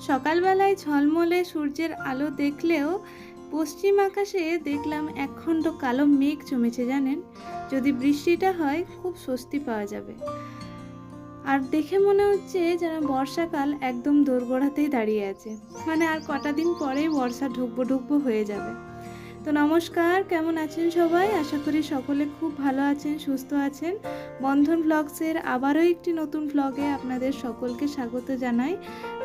সকালবেলায় ঝলমলে সূর্যের আলো দেখলেও পশ্চিম আকাশে দেখলাম একখণ্ড কালো মেঘ জমেছে জানেন। যদি বৃষ্টিটা হয় খুব স্বস্তি পাওয়া যাবে। আর দেখে মনে হচ্ছে যেন বর্ষাকাল একদম দোরগোড়াতেই দাঁড়িয়ে আছে, মানে আর কটা দিন পরেই বর্ষা ঢুকবো হয়ে যাবে। তো নমস্কার, কেমন আছেন সবাই? আশা করি সকলে খুব ভালো আছেন, সুস্থ আছেন। বন্ধন ব্লগসের আবারও একটি নতুন ব্লগে আপনাদের সকলকে স্বাগত জানাই।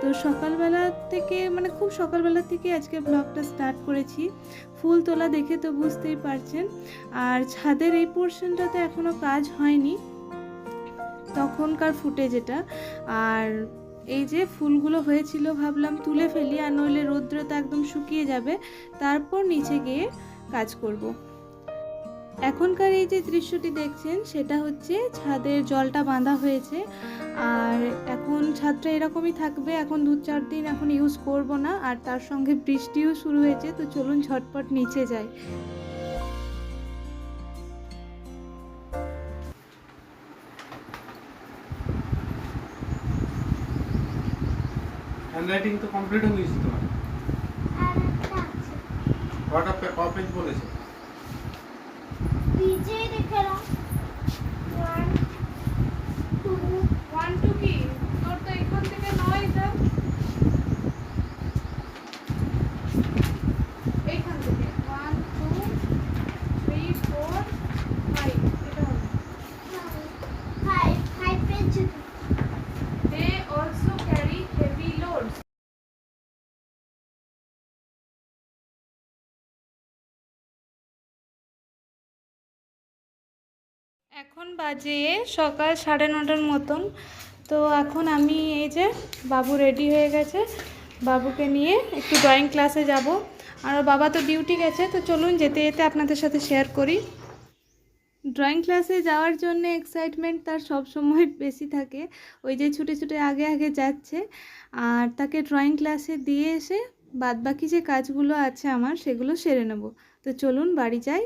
তো সকালবেলা থেকে খুব সকালবেলা থেকে আজকে ব্লগটা স্টার্ট করেছি। ফুল তোলা দেখে তো বুঝতেই পারছেন। আর ছাদের এই পোর্শনটাতে এখনও কাজ হয়নি, তখনকার ফুটেজ এটা। আর এই যে ফুলগুলো হয়েছিল ভাবলাম তুলে ফেলি, আর নইলে রৌদ্রটা একদম শুকিয়ে যাবে, তারপর নিচে গিয়ে কাজ করব। এখনকার এই যে দৃশ্যটি দেখছেন সেটা হচ্ছে ছাদের জলটা বাঁধা হয়েছে, আর এখন ছাদটা এরকমই থাকবে এখন 2-4 দিন। এখন ইউজ করব না, আর তার সঙ্গে বৃষ্টিও শুরু হয়েছে। তো চলুন ঝটপট নিচে যাই। হ্যান্ডরাইটিং তো কমপ্লিট হয়ে গেছে তোমার। কটা পেজ বলেছে? পিজে দেখে নাও। 1 2 1 2 কি তোর তো এখান থেকে নয়, এটা এইখান থেকে 1 2 3 4 5 এটা হবে। 5 page. They also carry heavy loads. এখন বাজে সকাল 9:30 মতন। তো এখন আমি এই যে বাবু রেডি হয়ে গেছে, বাবুকে নিয়ে একটু ড্রয়িং ক্লাসে যাব। আর ওর বাবা তো ডিউটি গেছে। তো চলুন যেতে যেতে আপনাদের সাথে শেয়ার করি। ড্রয়িং ক্লাসে যাওয়ার জন্য এক্সাইটমেন্ট তার সব সময় বেশি থাকে। ওই যে ছুটে ছুটে আগে আগে যাচ্ছে। আর তাকে ড্রয়িং ক্লাসে দিয়ে এসে বাদবাকি যে কাজগুলো আছে আমার সেগুলো সেরে নেব। তো চলুন বাড়ি যাই।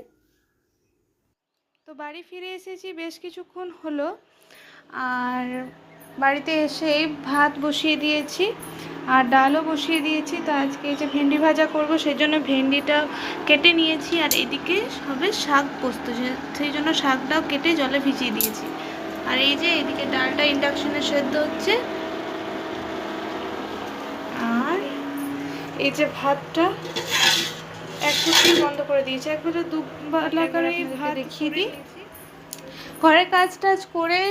তো বাড়ি ফিরে এসেছি বেশ কিছুক্ষণ হলো। আর বাড়িতে এসেই ভাত বসিয়ে দিয়েছি আর ডালও বসিয়ে দিয়েছি। তো আজকে এই যে ভেন্ডি ভাজা করব, সেই জন্য ভেন্ডিটা কেটে নিয়েছি। আর এদিকে সবে শাক পোস্ত, সেই জন্য শাকটাও কেটে জলে ভিজিয়ে দিয়েছি। আর এই যে এদিকে ডালটা ইন্ডাকশনে সেদ্ধ হচ্ছে। আর এই যে ভাতটা একটু বন্ধ করে দিয়েছি, একবারে দুবেলা করে ভাত দেখিয়ে দিই। ঘরে কাজ টাজ করে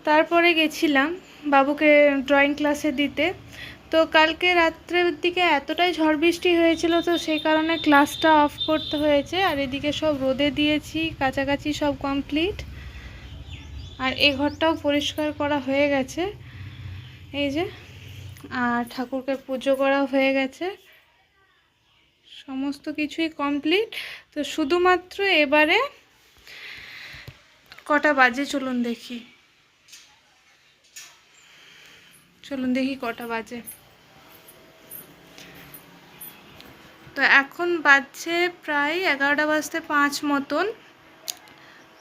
তারপরে গেছিলাম বাবুকে ড্রয়িং ক্লাসে দিতে। তো কালকে রাত্রের দিকে এতটাই ঝড় বৃষ্টি হয়েছিল, তো সেই কারণে ক্লাসটা অফ করতে হয়েছে। আর এদিকে সব রোদে দিয়েছি, কাছাকাছি সব কমপ্লিট। আর এই ঘরটাও পরিষ্কার করা হয়ে গেছে এই যে। আর ঠাকুরকে পুজো করা হয়ে গেছে, সমস্ত কিছুই কমপ্লিট। তো শুধুমাত্র এবারে কটা বাজে চলুন দেখি কটা বাজে। তো এখন বাজছে প্রায় 11টা বাজতে 5 মতন।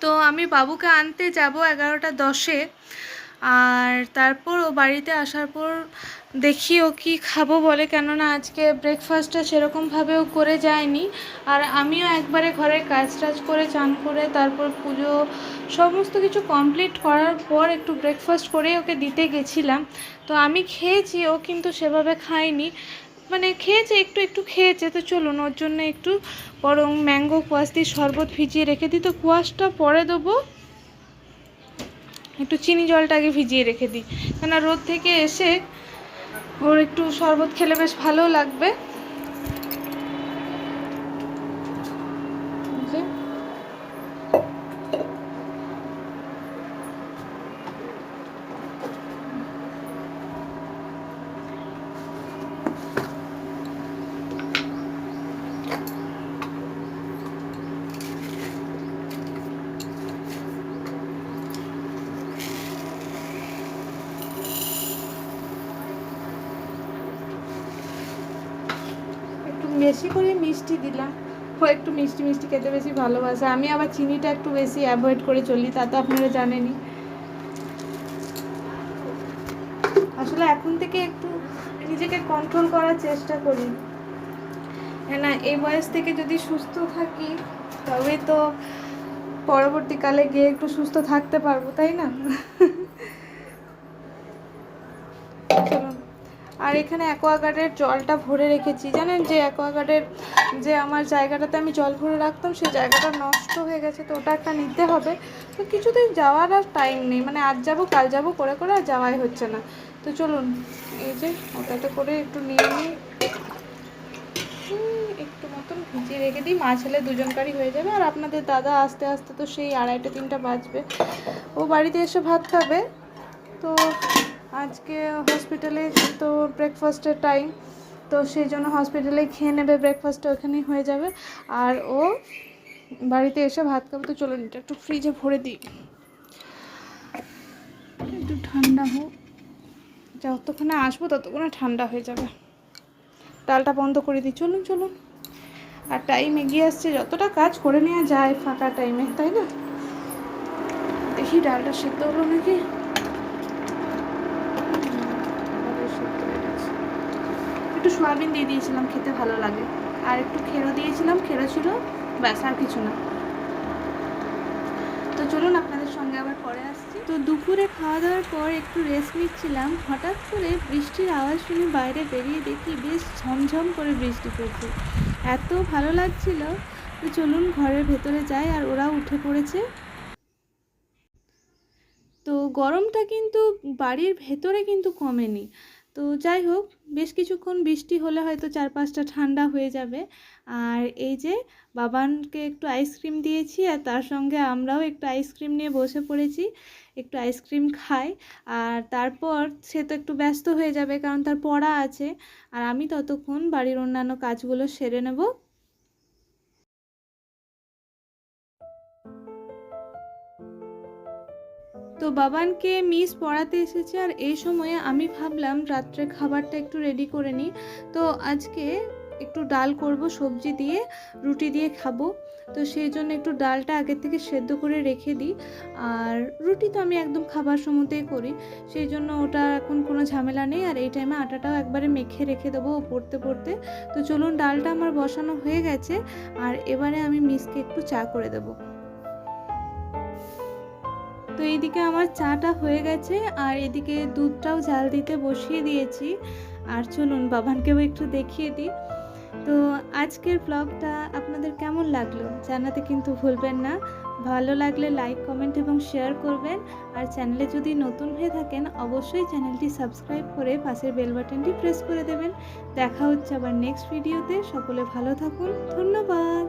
তো আমি বাবুকে আনতে যাব 11টা 10-এ। আর তারপর ও বাড়িতে আসার পর দেখি ও কি খাবো বলে, কেননা আজকে ব্রেকফাস্টটা সেরকমভাবেও করে যায়নি। আর আমিও একবারে ঘরের কাজ টাজ করে চান করে তারপর পুজো সমস্ত কিছু কমপ্লিট করার পর একটু ব্রেকফাস্ট করে ওকে দিতে গেছিলাম। তো আমি খেয়েছি, ও কিন্তু সেভাবে খায়নি, খেয়েছে একটু খেয়েছে। তো চলুন ওর জন্য একটু বরং ম্যাঙ্গো কোয়াশ দিয়ে শরবত ভিজিয়ে রেখে দিই। তো কোয়াশটা পরে দেবো, একটু চিনি জলটা আগে ভিজিয়ে রেখে দিই, কেন রোদ থেকে এসে ওর একটু শরবত খেলে বেশ ভালো লাগবে। বেশি করে মিষ্টি দিলাম, ও একটু মিষ্টি মিষ্টি খেতে বেশি ভালোবাসে। আমি আবার চিনিটা একটু বেশি অ্যাভয়েড করে চলি, তা তো আপনারা জানেনই। আসলে এখন থেকে একটু নিজেকে কন্ট্রোল করার চেষ্টা করি। হ্যাঁ না, এই বয়স থেকে যদি সুস্থ থাকি তবে তো পরবর্তীকালে গিয়ে একটু সুস্থ থাকতে পারবো, তাই না? চলুন। আর এখানে অ্যাকোয়াগার্ডের জলটা ভরে রেখেছি। জানেন যে অ্যাকোয়াগার্ডের যে আমার জায়গাটাতে আমি জল ভরে রাখতাম সেই জায়গাটা নষ্ট হয়ে গেছে, তো ওটা একটা নিতে হবে। তো কিছুদিন যাওয়ার আর টাইম নেই, মানে আজ যাবো কাল যাবো করে করে আর যাওয়াই হচ্ছে না। তো চলুন এই যে ওটাতে করে একটু নিয়ে নিই, একটু মতন ভিজিয়ে রেখে দিই, মা ছেলে দুজনকারই হয়ে যাবে। আর আপনাদের দাদা আস্তে আস্তে তো সেই 2:30-3টা বাজবে, ও বাড়িতে এসে ভাত খাবে। তো আজকে হসপিটালে তো ব্রেকফাস্টের টাইম, তো সেই জন্য হসপিটালেই খেয়ে নেবে, ব্রেকফাস্টটা ওখানেই হয়ে যাবে। আর ও বাড়িতে এসে ভাত খাবে। তো চলুন এটা একটু ফ্রিজে ভরে দিই, একটু ঠান্ডা হোক, যতক্ষণে আসবো ততক্ষণে ঠান্ডা হয়ে যাবে। ডালটা বন্ধ করে দিই, চলুন চলুন। আর টাইম এগিয়ে আসছে, যতটা কাজ করে নেওয়া যায় ফাঁকা টাইমে, তাই না? দেখি ডালটা সিদ্ধ হলো নাকি। একটু সয়াবিন দিয়ে দিয়েছিলাম, খেতে ভালো লাগে। আর একটু খেরো দিয়েছিলাম, খেরো ছিল, ব্যাস আর কিছু না। তো চলুন আপনাদের সঙ্গে আবার পরে আসছি। তো দুপুরে খাওয়া দাওয়ার পর একটু রেস্ট নিচ্ছিলাম, হঠাৎ করে বৃষ্টির আওয়াজ শুনে বাইরে বেরিয়ে দেখি বেশ ঝমঝম করে বৃষ্টি পড়ছে, এত ভালো লাগছিল। তো চলুন ঘরের ভেতরে যাই। আর ওরাও উঠে পড়েছে। তো গরমটা কিন্তু বাড়ির ভেতরে কিন্তু কমেনি। তো যাই হোক, বেশ কিছুক্ষণ বৃষ্টি হলে হয়তো চারপাশটা ঠান্ডা হয়ে যাবে। আর এই যে বাবানকে একটু আইসক্রিম দিয়েছি, আর তার সঙ্গে আমরাও একটু আইসক্রিম নিয়ে বসে পড়েছি, একটু আইসক্রিম খাই। আর তারপর সে তো একটু ব্যস্ত হয়ে যাবে, কারণ তার পড়া আছে। আর আমি ততক্ষণ বাড়ির অন্যান্য কাজগুলো সেরে নেব। তো বাবানকে মিস পড়াতে এসেছে, আর এই সময়ে আমি ভাবলাম রাত্রে খাবারটা একটু রেডি করে নিই। তো আজকে একটু ডাল করব সবজি দিয়ে, রুটি দিয়ে খাবো। তো সেই জন্য একটু ডালটা আগের থেকে সেদ্ধ করে রেখে দিই। আর রুটি তো আমি একদম খাবার সময়তেই করি, সেই জন্য ওটা এখন কোনো ঝামেলা নেই। আর এই টাইমে আটাটাও একবারে মেখে রেখে দেবো পড়তে পড়তে। তো চলুন, ডালটা আমার বসানো হয়ে গেছে, আর এবারে আমি মিসকে একটু চা করে দেবো। তো এইদিকে আমার চাটা হয়ে গেছে, আর এদিকে দুধটাও জাল দিতে বসিয়ে দিয়েছি। আর চলুন বাবানকেও একটু দেখিয়ে দিই। তো আজকের ব্লগটা আপনাদের কেমন লাগলো জানাতে কিন্তু ভুলবেন না। ভালো লাগলে লাইক, কমেন্ট এবং শেয়ার করবেন। আর চ্যানেলে যদি নতুন হয়ে থাকেন অবশ্যই চ্যানেলটি সাবস্ক্রাইব করে পাশের বেল বাটনটি প্রেস করে দেবেন। দেখা হচ্ছে আবার নেক্সট ভিডিওতে। সকলে ভালো থাকুন, ধন্যবাদ।